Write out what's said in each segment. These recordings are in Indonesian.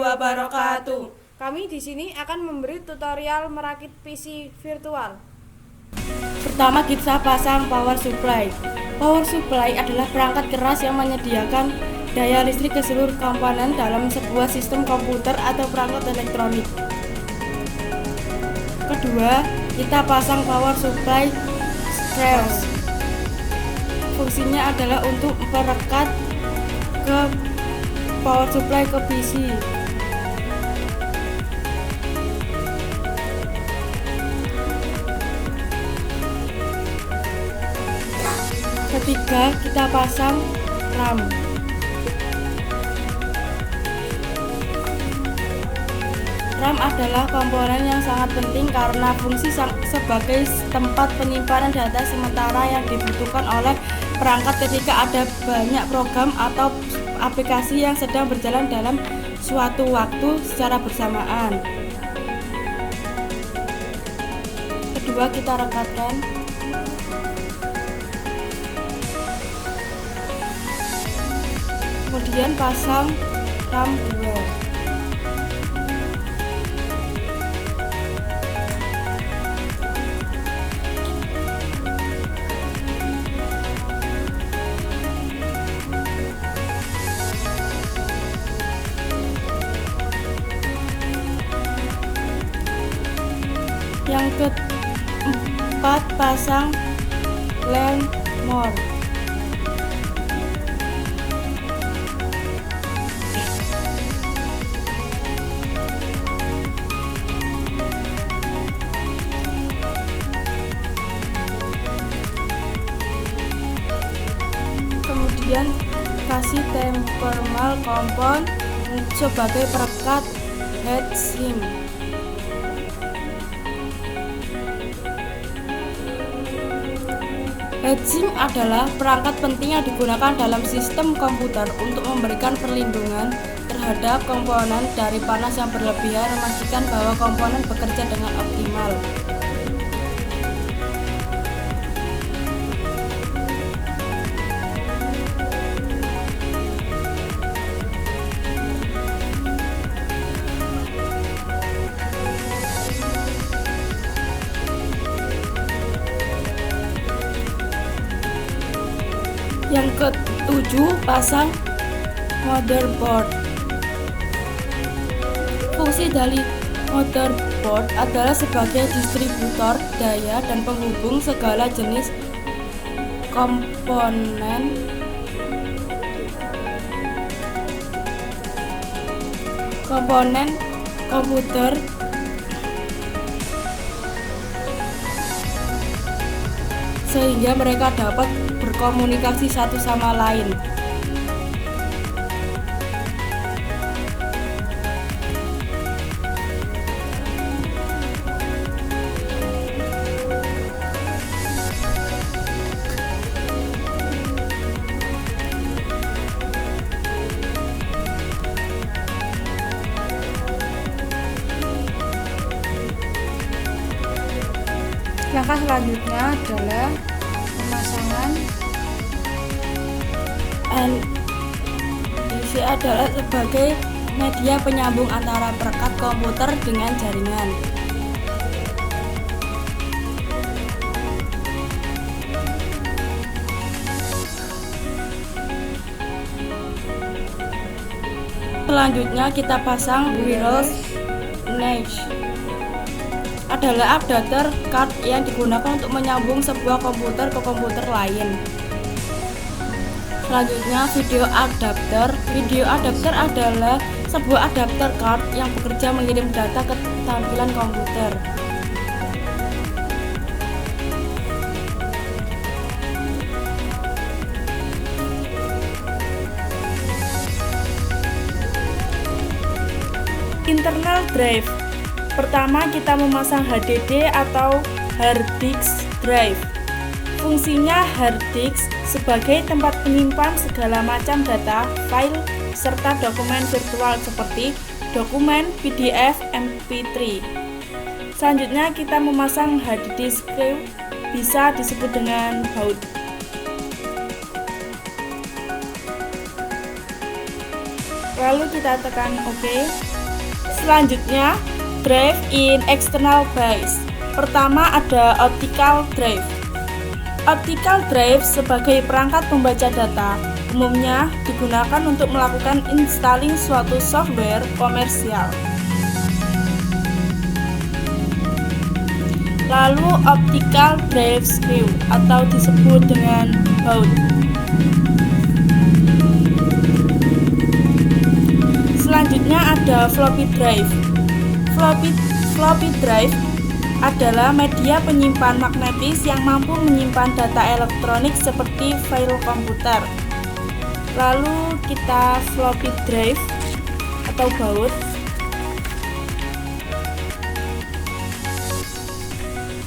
wabarakatuh. Kami di sini akan memberi tutorial merakit PC virtual. Pertama, kita pasang power supply. Power supply adalah perangkat keras yang menyediakan daya listrik ke seluruh komponen dalam sebuah sistem komputer atau perangkat elektronik. Kedua, kita pasang power supply strips. Fungsinya adalah untuk merekat ke power supply ke PC. Ketiga, kita pasang RAM. RAM adalah komponen yang sangat penting karena fungsi sebagai tempat penyimpanan data sementara yang dibutuhkan oleh perangkat ketika ada banyak program atau aplikasi yang sedang berjalan dalam suatu waktu secara bersamaan. Kedua, kita rekatkan. Kemudian pasang RAM 2. Yang keempat, pasang LAN mode. Kemudian kasih thermal compound sebagai perekat heatsink. Heatsink adalah perangkat penting yang digunakan dalam sistem komputer untuk memberikan perlindungan terhadap komponen dari panas yang berlebihan dan memastikan bahwa komponen bekerja dengan optimal. Yang ketujuh, pasang motherboard. Fungsi dari motherboard adalah sebagai distributor daya dan penghubung segala jenis komponen komputer sehingga mereka dapat berkomunikasi satu sama lain. Langkah selanjutnya adalah pemasangan NIC adalah sebagai media penyambung antara perangkat komputer dengan jaringan. Selanjutnya kita pasang wireless NIC. Adalah adapter card yang digunakan untuk menyambung sebuah komputer ke komputer lain. Selanjutnya, video adapter. Video adapter adalah sebuah adapter card yang bekerja mengirim data ke tampilan komputer. Internal drive. Pertama, kita memasang HDD atau hard disk drive. Fungsinya hard disk sebagai tempat penyimpan segala macam data, file, serta dokumen virtual seperti dokumen, PDF, MP3. Selanjutnya, kita memasang hard disk drive, bisa disebut dengan baut. Lalu kita tekan OK. Selanjutnya, drive in external base. Pertama ada optical drive. Optical drive sebagai perangkat pembaca data umumnya digunakan untuk melakukan installing suatu software komersial. Lalu optical drive slew atau disebut dengan baud. Selanjutnya ada floppy drive. Floppy drive adalah media penyimpan magnetis yang mampu menyimpan data elektronik seperti file komputer. Lalu kita floppy drive atau baud.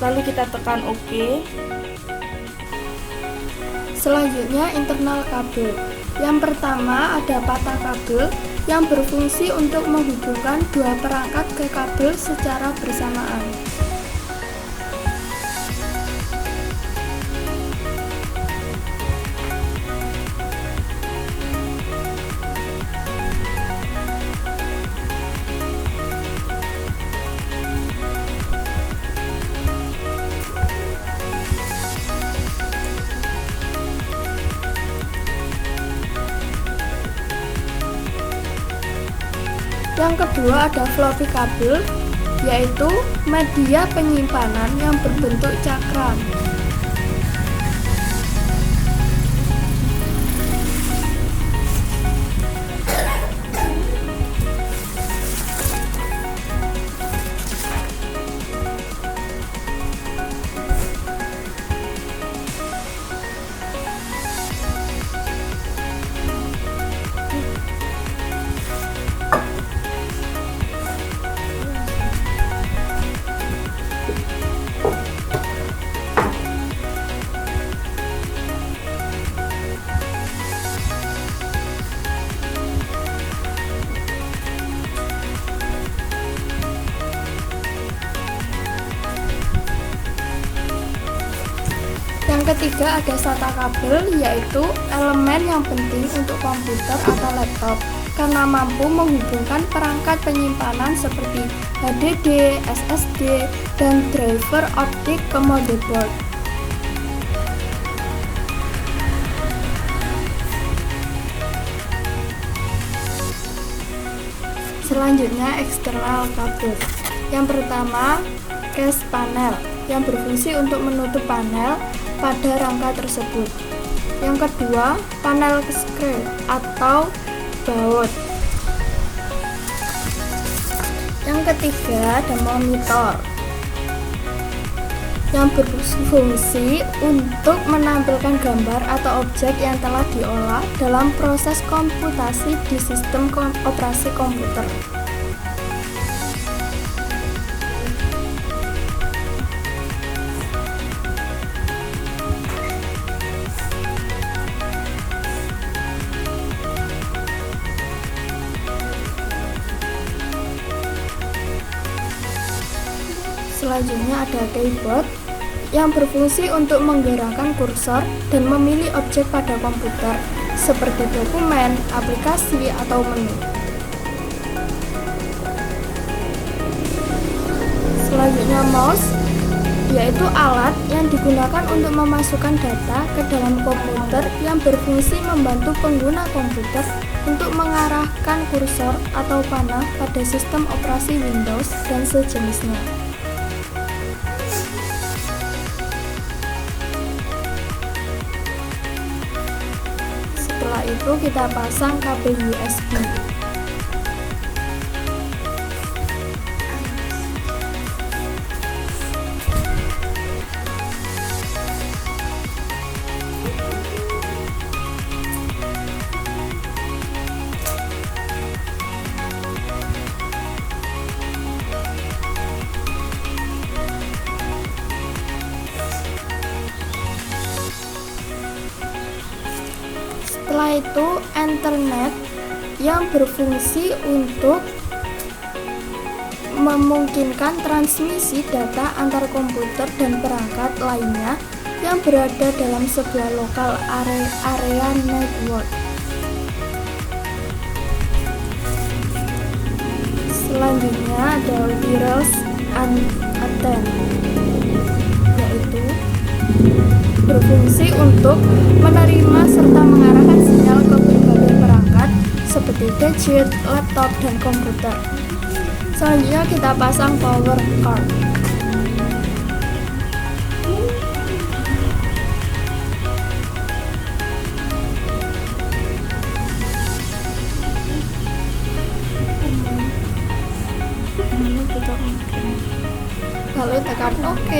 Lalu kita tekan OK. Selanjutnya internal kabel. Yang pertama ada patah kabel yang berfungsi untuk menghubungkan dua perangkat ke kabel secara bersamaan. Yang kedua ada floppy kabel, yaitu media penyimpanan yang berbentuk cakram. Yang ketiga ada SATA kabel, yaitu elemen yang penting untuk komputer atau laptop karena mampu menghubungkan perangkat penyimpanan seperti HDD, SSD, dan driver optik ke motherboard. Selanjutnya eksternal kabel. Yang pertama case panel yang berfungsi untuk menutup panel pada rangka tersebut. Yang kedua, panel screen atau baut. Yang ketiga, ada monitor yang berfungsi untuk menampilkan gambar atau objek yang telah diolah dalam proses komputasi di sistem operasi komputer. Selanjutnya ada keyboard yang berfungsi untuk menggerakkan kursor dan memilih objek pada komputer seperti dokumen, aplikasi, atau menu. Selanjutnya mouse, yaitu alat yang digunakan untuk memasukkan data ke dalam komputer yang berfungsi membantu pengguna komputer untuk mengarahkan kursor atau panah pada sistem operasi Windows dan sejenisnya. Setelah itu kita pasang kabel USB. Setelah itu internet yang berfungsi untuk memungkinkan transmisi data antar komputer dan perangkat lainnya yang berada dalam sebuah lokal area network. Selanjutnya ada wireless antenna, yaitu berfungsi untuk menerima serta mengarahkan sinyal ke berbagai perangkat seperti gadget, laptop, dan komputer. Selanjutnya kita pasang power cord. Lalu tekan OK.